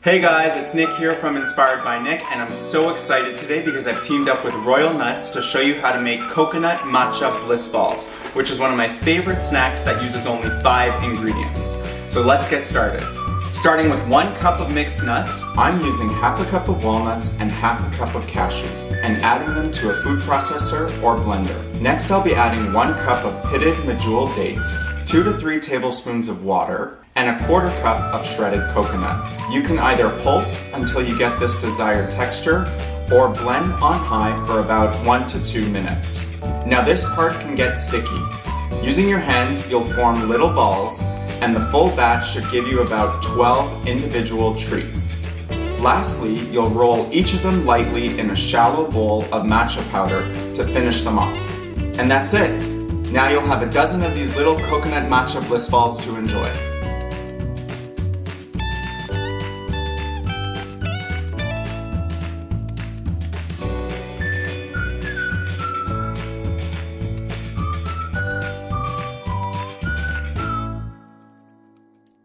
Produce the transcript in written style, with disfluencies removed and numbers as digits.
Hey guys, it's Nick here from Inspired by Nick, and I'm so excited today because I've teamed up with Royal Nuts to show you how to make Coconut Matcha Bliss Balls, which is one of my favorite snacks that uses only 5 ingredients. So let's get started. Starting with 1 cup of mixed nuts, I'm using half a cup of walnuts and half a cup of cashews, and adding them to a food processor or blender. Next I'll be adding 1 cup of pitted medjool dates, 2 to 3 tablespoons of water, and a 1/4 cup of shredded coconut. You can either pulse until you get this desired texture, or blend on high for about 1 to 2 minutes. Now this part can get sticky. Using your hands, you'll form little balls, and the full batch should give you about 12 individual treats. Lastly, you'll roll each of them lightly in a shallow bowl of matcha powder to finish them off. And that's it! Now you'll have a dozen of these little coconut matcha bliss balls to enjoy.